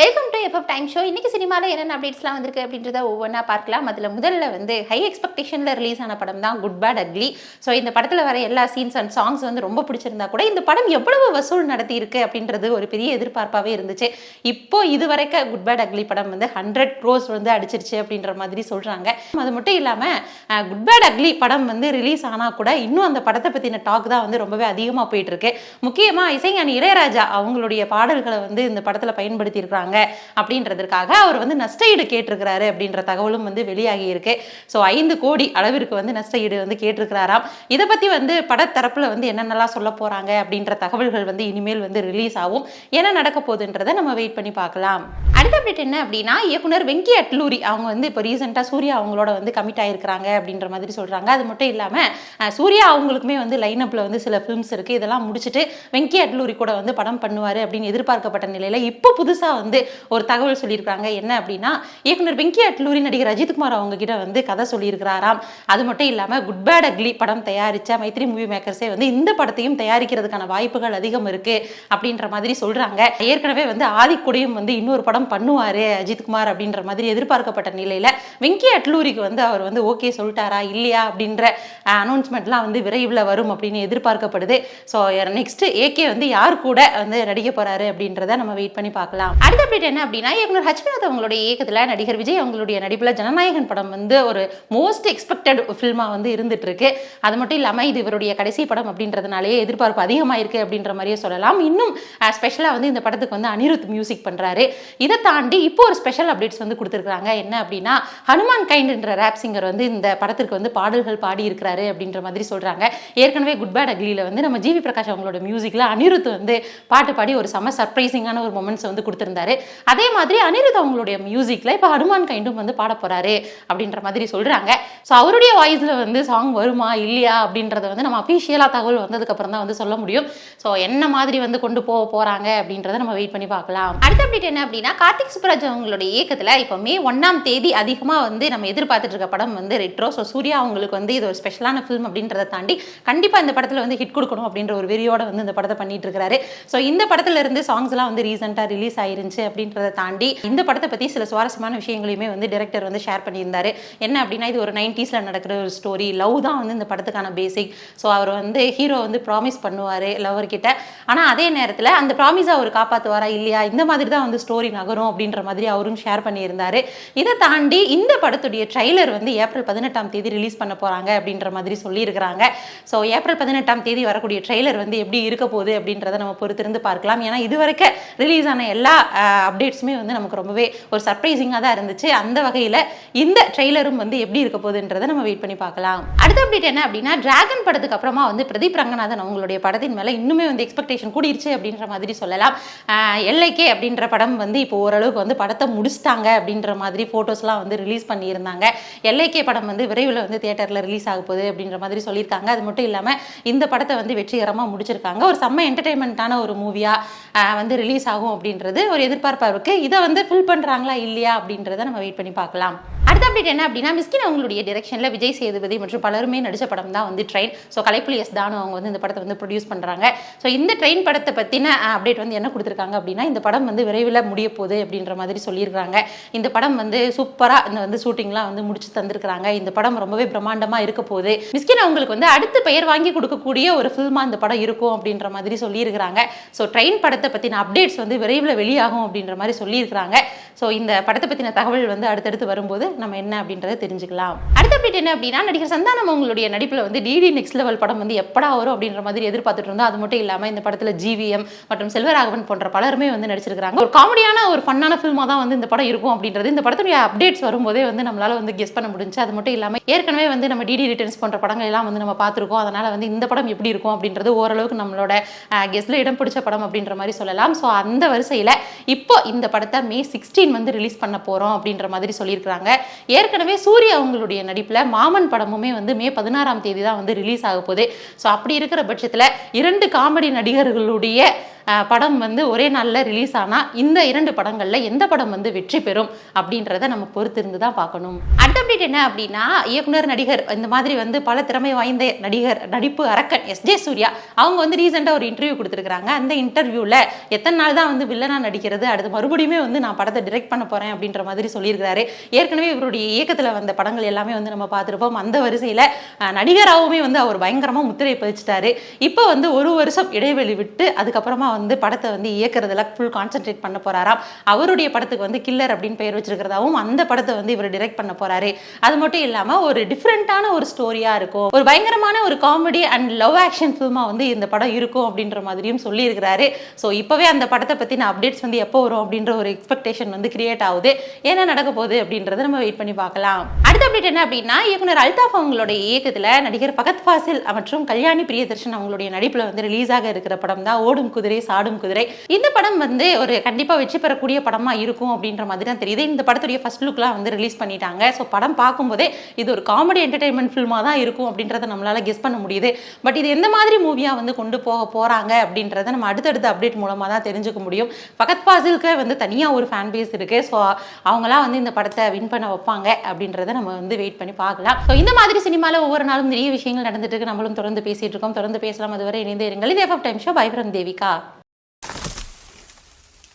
Welcome to FF time show. இன்னைக்கு சினிமாவில் என்னென்ன அப்டேட்ஸ்லாம் வந்திருக்கு அப்படின்றத ஒவ்வொன்றா பார்க்கலாம். அதில் முதல்ல ஹை எக்ஸ்பெக்டேஷனில் ரிலீஸ் ஆன படம் தான் குட் பேட் அக்லி. ஸோ இந்த படத்தில் வர எல்லா சீன்ஸ் அண்ட் சாங்ஸ் ரொம்ப பிடிச்சிருந்தா கூட இந்த படம் எவ்வளவு வசூல் நடத்தி இருக்கு அப்படின்றது ஒரு பெரிய எதிர்பார்ப்பாகவே இருந்துச்சு. இப்போ இதுவரைக்கும் குட் பேட் அக்லி படம் 100 crores அடிச்சிருச்சு அப்படின்ற மாதிரி சொல்கிறாங்க. அது மட்டும் இல்லாமல் குட் பேட் அக்லி படம் ரிலீஸ் ஆனால் கூட இன்னும் அந்த படத்தை பற்றின டாக் தான் ரொம்பவே அதிகமாக போயிட்டு இருக்கு. முக்கியமாக இசைஞானி இளையராஜா அவங்களுடைய பாடல்களை இந்த படத்தில் பயன்படுத்தி இருக்காங்க அப்படின்றதுக்காக அவர் நஷ்டஈடு கேட்டிருக்கிறாரு அப்படின்ற தகவலும் வெளியாகி இருக்கு. ஸோ 5 கோடி அளவிற்கு நஷ்டஈடு கேட்டிருக்கிறாராம். இதை பத்தி படத்தரப்புல என்னென்னலாம் சொல்ல போறாங்க அப்படின்ற தகவல்கள் இனிமேல் ரிலீஸ் ஆகும். என்ன நடக்க போகுதுன்றதை நம்ம வெயிட் பண்ணி பார்க்கலாம். அடுத்த அப்டேட் என்ன அப்படின்னா, இயக்குனர் வெங்கி அட்லூரி அவங்க இப்போ ரீசெண்டாக சூர்யா அவங்களோட கமிட் ஆயிருக்கிறாங்க அப்படின்ற மாதிரி சொல்றாங்க. அது மட்டும் இல்லாம சூர்யா அவங்களுக்குமே லைனப்ல சில ஃபிலிம்ஸ் இருக்கு. இதெல்லாம் முடிச்சுட்டு வெங்கி அட்லூரி கூட படம் பண்ணுவாரு அப்படின்னு எதிர்பார்க்கப்பட்ட நிலையில இப்போ புதுசா ஒரு தகவல் சொல்லியிருக்காங்க. என்ன அப்படின்னா, இயக்குனர் வெங்கி அட்லூரி நடிகர் அஜித்குமார் அவங்க கிட்ட கதை சொல்லியிருக்கிறாராம். அது மட்டும் இல்லாம குட் பேட் அக்லி படம் தயாரிச்ச மைத்ரி மூவி மேக்கர்ஸே இந்த படத்தையும் தயாரிக்கிறதுக்கான வாய்ப்புகள் அதிகம் இருக்கு அப்படின்ற மாதிரி சொல்றாங்க. ஏற்கனவே ஆதிக்குடையும் இன்னொரு படம் பண்ணுவாரு அஜித்குமார் அப்படின்ற மாதிரி எதிர்பார்க்கப்பட்ட நிலையில வெங்கி அட்லூரிக்கு அவர் ஓகே சொல்லிட்டாரா இல்லையா அப்படின்ற அனௌன்ஸ்மெண்ட்லாம் விரைவில் வரும் அப்படின்னு எதிர்பார்க்கப்படுது. ஸோ நெக்ஸ்ட் ஏகே யார் கூட நடிக்க போறாரு அப்படின்றத நம்ம வெயிட் பண்ணி பார்க்கலாம். அடுத்த அப்டேட் என்ன அப்படின்னா, இயக்குனர் ஹச்வினோத் அவங்களுடைய இயக்கத்தில் நடிகர் விஜய் அவங்களுடைய நடிப்பில் ஜனநாயகன் படம் ஒரு மோஸ்ட் எக்ஸ்பெக்டட் ஃபில்மா இருந்துட்டு இருக்கு. அது மட்டும் இல்லாமல் இது இவருடைய கடைசி படம் அப்படின்றதுனாலே எதிர்பார்ப்பு அதிகமாக இருக்கு அப்படின்ற மாதிரியே சொல்லலாம். இன்னும் ஸ்பெஷலாக இந்த படத்துக்கு அனிருத் மியூசிக் பண்றாரு. இதை தாண்டி இப்போ ஒரு ஸ்பெஷல் அப்டேட்ஸ் கொடுத்துருக்காங்க. என்ன அப்படின்னா, ஹனுமான் கைண்ட் என்ற ரேப் சிங்கர் இந்த படத்திற்கு பாடல்கள் பாடி இருக்கிறாரு அப்படின்ற மாதிரி சொல்றாங்க. ஏற்கனவே குட் பேட் அக்லியில நம்ம ஜிவி பிரகாஷ் அவங்களோட மியூசிக்ல அனிருத் பாட்டு பாடி ஒரு செம சர்ப்ரைசிங்கான ஒரு மொமெண்ட்ஸ் கொடுத்திருந்தாரு. அதே மாதிரி அனிருத் அவங்களுடைய மியூசிக்ல இப்போ ஹனுமான் கைண்டும் பாட போறாரு அப்படின்ற மாதிரி சொல்றாங்க. ஸோ அவருடைய வாய்ஸ்ல சாங் வருமா இல்லையா அப்படின்றத நம்ம அஃபிஷியலா தகவல் வந்ததுக்கு அப்புறம் தான் சொல்ல முடியும். ஸோ என்ன மாதிரி கொண்டு போறாங்க அப்படின்றத நம்ம வெயிட் பண்ணி பார்க்கலாம். அடுத்த அப்டேட் என்ன அப்படின்னா, கார்த்திக் சுப்ராஜ் அவங்களுடைய இயக்கத்தில் இப்போ மே 1 அதிகமாக நம்ம எதிர்பார்த்துட்டு இருக்க படம் ரெட்ரோ. ஸோ சூர்யா அவங்களுக்கு இது ஒரு ஸ்பெஷலான ஃபிலிம் அப்படின்றத தாண்டி கண்டிப்பாக இந்த படத்தில் ஹிட் கொடுக்கணும் அப்படின்ற ஒரு வெறியோட இந்த படத்தை பண்ணிட்டு இருக்காரு. ஸோ இந்த படத்துல இருந்து சாங்ஸ் எல்லாம் ரீசெண்டாக ரிலீஸ் ஆயிருந்துச்சு அப்படின்றத தாண்டி இந்த படத்தை பற்றி சில சுவாரஸ்யமான விஷயங்களையுமே டைரக்டர் ஷேர் பண்ணியிருந்தாரு. என்ன அப்படின்னா, இது ஒரு 90s நடக்கிற ஒரு ஸ்டோரி. லவ் தான் இந்த படத்துக்கான பேசிக். ஸோ அவர் ஹீரோ ப்ராமிஸ் பண்ணுவார் லவர் கிட்ட. ஆனால் அதே நேரத்தில் அந்த ப்ராமிஸை அவர் காப்பாற்றுவாரா இல்லையா, இந்த மாதிரி தான் ஸ்டோரி நகரும் அப்படின்ற மாதிரி அவரும் ஷேர் பண்ணியிருந்தாரு. இதை தாண்டி இந்த படத்துடைய ட்ரைலர் ஏப்ரல் 18 ரிலீஸ் பண்ண போகிறாங்க அப்படின்ற மாதிரி சொல்லியிருக்கிறாங்க. ஸோ ஏப்ரல் 18 வரக்கூடிய ட்ரைலர் எப்படி இருக்க போகுது அப்படின்றத நம்ம பொறுத்திருந்து பார்க்கலாம். ஏன்னா இதுவரைக்கும் ரிலீஸ் ஆன எல்லா அப்டேட்ஸுமே நமக்கு ரொம்பவே ஒரு சர்ப்ரைசிங்காக தான் இருந்துச்சு. அந்த வகையில் இந்த ட்ரெய்லரும் எப்படி இருக்க போகுதுன்றதை நம்ம வெயிட் பண்ணி பார்க்கலாம். அடுத்த அப்டேட் என்ன அப்படின்னா, டிராகன் படத்துக்கு அப்புறமா பிரதீப் ரங்கநாதன் அவங்களுடைய படத்தின் மேலே இன்னுமே எக்ஸ்பெக்டேஷன் கூடிருச்சு அப்படின்ற மாதிரி சொல்லலாம். எல்ஐகே அப்படின்ற படம் இப்போ ஓரளவுக்கு படத்தை முடிச்சிட்டாங்க அப்படின்ற மாதிரி ஃபோட்டோஸ்லாம் ரிலீஸ் பண்ணியிருந்தாங்க. எல்ஐகே படம் விரைவில் தியேட்டரில் ரிலீஸ் ஆக போகுது அப்படின்ற மாதிரி சொல்லியிருக்காங்க. அது மட்டும் இல்லாமல் இந்த படத்தை வெற்றிகரமாக முடிச்சிருக்காங்க. ஒரு செம்ம என்டர்டைன்மெண்ட்டான ஒரு மூவியாக ரிலீஸ் ஆகும் அப்படின்றது ஒரு எதிர்பார்ப்பாக இருக்குது. இதை ஃபில் பண்ணுறாங்களா இல்லையா அப்படின்றத நம்ம வெயிட் பண்ணி பார்க்கலாம். அடுத்த அப்டேட் என்ன அப்படின்னா, மிஸ்கின் அவங்களுடைய டைரக்ஷனில் விஜய் சேதுபதி மற்றும் பலருமே நடித்த படம் தான் ட்ரெயின். ஸோ கலைப்புலி எஸ் தானு அவங்க இந்த படத்தை ப்ரொடியூஸ் பண்ணுறாங்க. ஸோ இந்த ட்ரெயின் படத்தை பற்றின அப்டேட் என்ன கொடுத்துருக்காங்க அப்படின்னா, இந்த படம் விரைவில் முடிய போகுது அப்படின்ற மாதிரி சொல்லியிருக்காங்க. இந்த படம் சூப்பராக இந்த ஷூட்டிங்லாம் முடிச்சு தந்திருக்கிறாங்க. இந்த படம் ரொம்பவே பிரம்மாண்டமாக இருக்க போகுது. மிஸ்கின் அவங்களுக்கு அடுத்து பெயர் வாங்கி கொடுக்கக்கூடிய ஒரு ஃபில்மாக இந்த படம் இருக்கும் அப்படின்ற மாதிரி சொல்லியிருக்கிறாங்க. ஸோ ட்ரெயின் படத்தை பற்றின அப்டேட்ஸ் விரைவில் வெளியாகும் அப்படின்ற மாதிரி சொல்லியிருக்கிறாங்க. ஸோ இந்த படத்தை பற்றின தகவல் அடுத்தடுத்து வரும்போது நம்ம என்ன அப்படின்றத தெரிஞ்சுக்கலாம். அடுத்த அப்டேட் என்ன அப்படின்னா, நடிகர் சந்தானம் அவங்களுடைய நடிப்பில் டிடி நெக்ஸ்ட் லெவல் படம் எப்படா வரும் அப்படின்ற மாதிரி எதிர்பார்த்துட்டு இருந்தோம். அது மட்டும் இல்லாமல் இந்த படத்தில் ஜிவிஎம் மற்றும் செல்வராகவன் போன்ற பலருமே நடிச்சிருக்காங்க. ஒரு காமெடியான ஒரு ஃபன்னான ஃபில்மாக தான் இந்த படம் இருக்கும் அப்படின்றது இந்த படத்துடைய அப்டேட்ஸ் வரும்போதே நம்மளால கெஸ் பண்ண முடிஞ்சு. அது மட்டும் இல்லாமல் ஏற்கனவே நம்ம டிடி ரிட்டர்ன்ஸ் போன்ற படங்கள் எல்லாம் நம்ம பார்த்துருக்கோம். அதனால இந்த படம் எப்படி இருக்கும் அப்படின்றது ஓரளவுக்கு நம்மளோட கெஸ்ட்ல இடம் பிடிச்ச படம் அப்படின்ற மாதிரி சொல்லலாம். ஸோ அந்த வரிசையில் இப்போ இந்த படத்தை மே 16 ரிலீஸ் பண்ண போகிறோம் அப்படின்ற மாதிரி சொல்லியிருக்கிறாங்க. ஏற்கனவே சூர்யா அவங்களுடைய நடிப்பில் மாமன் படமுமே மே 16 தான் ரிலீஸ் ஆக போகுது. ஸோ அப்படி இருக்கிற பட்சத்தில் 2 காமெடி நடிகர்களுடைய படம் வந்து ஒரே நாளில் ரிலீஸ் ஆனால் இந்த 2 படங்களில் எந்த படம் வந்து வெற்றி பெறும் அப்படின்றத நம்ம பொறுத்திருந்து தான் பார்க்கணும். அடுத்த அப்டேட் என்ன அப்படின்னா, இயக்குனர் நடிகர் இந்த மாதிரி வந்து பல திறமை வாய்ந்த நடிப்பு அரக்கன் எஸ்ஜே சூர்யா அவங்க வந்து ரீசெண்டாக ஒரு இன்டர்வியூ கொடுத்துருக்காங்க. அந்த இன்டர்வியூவில் எத்தனை நாள் தான் வந்து வில்லனா நடிக்கிறது, அடுத்து மறுபடியுமே வந்து நான் படத்தை டிரெக்ட் பண்ண போகிறேன் அப்படின்ற மாதிரி சொல்லியிருக்கிறாரு. ஏற்கனவே இவருடைய இயக்கத்தில் வந்த படங்கள் எல்லாமே வந்து நம்ம பார்த்துருப்போம். அந்த வரிசையில் நடிகராகவுமே வந்து அவர் பயங்கரமாக முத்திரை பதிச்சிட்டாரு. இப்போ வந்து ஒரு வருஷம் இடைவெளி விட்டு அதுக்கப்புறமா வந்து படத்தை வந்து இயக்கிறதுல ஃபுல் கான்சென்ட்ரேட் பண்ண போறாராம். அவருடைய படத்துக்கு வந்து கில்லர் அப்படின்னு பெயர் வச்சிருக்கிறதாவும் அந்த படத்தை வந்து இவர் டிரெக்ட் பண்ண போறாரு. அது மட்டும் இல்லாம ஒரு டிஃப்ரெண்டான ஒரு ஸ்டோரியா இருக்கும், ஒரு பயங்கரமான ஒரு காமெடி அண்ட் லவ் ஆக்ஷன் ஃபில்மா வந்து இந்த படம் இருக்கும் அப்படின்ற மாதிரியும் சொல்லி இருக்கிறாரு. ஸோ இப்பவே அந்த படத்தை பத்தின அப்டேட்ஸ் வந்து எப்போ வரும் அப்படின்ற ஒரு எக்ஸ்பெக்டேஷன் வந்து கிரியேட் ஆகுது. என்ன நடக்க போகுது அப்படின்றத நம்ம வெயிட் பண்ணி பார்க்கலாம். அடுத்த அப்டேட் என்ன அப்படின்னா, இயக்குனர் அல்தாஃப் அவங்களுடைய இயக்கத்தில் நடிகர் ஃபகத் ஃபாசில் மற்றும் கல்யாணி பிரியதர்ஷன் அவங்களுடைய நடிப்புல வந்து ரிலீஸ் ஆக இருக்கிற படம் தான் ஓடும் குதிரை சாடும் குதிரை. இந்த படம் வந்து ஒரு கண்டிப்பா வெற்றி பெறக்கூடிய படமா இருக்கும் அப்படின்ற மாதிரி தான் தெரியுது. இந்த படத்துடைய ஃபர்ஸ்ட் லுக்லாம் வந்து ரிலீஸ் பண்ணிட்டாங்க. ஸோ படம் பார்க்கும்போதே இது ஒரு காமெடி என்டர்டைன்மெண்ட் ஃபில்மா தான் இருக்கும் அப்படின்றத நம்மளால கெஸ் பண்ண முடியுது. பட் இது எந்த மாதிரி மூவியா வந்து கொண்டு போக போறாங்க அப்படின்றத நம்ம அடுத்தடுத்த அப்டேட் மூலமா தான் தெரிஞ்சுக்க முடியும். ஃபகத் ஃபாசிலுக்கு வந்து தனியா ஒரு ஃபேன் பேஸ் இருக்கு. ஸோ அவங்களாம் வந்து இந்த படத்தை வின் பண்ண வைப்பாங்க அப்படின்றத நம்ம வந்து வெயிட் பண்ணி பார்க்கலாம். ஸோ இந்த மாதிரி சினிமாவில் ஒவ்வொரு நாளும் நிறைய விஷயங்கள் நடந்துட்டு இருக்கு. நம்மளும் தொடர்ந்து பேசிட்டு இருக்கோம். தொடர்ந்து பேசலாம். அதுவரை இணைந்தே இருங்கள். இது FF time show. By from Devika.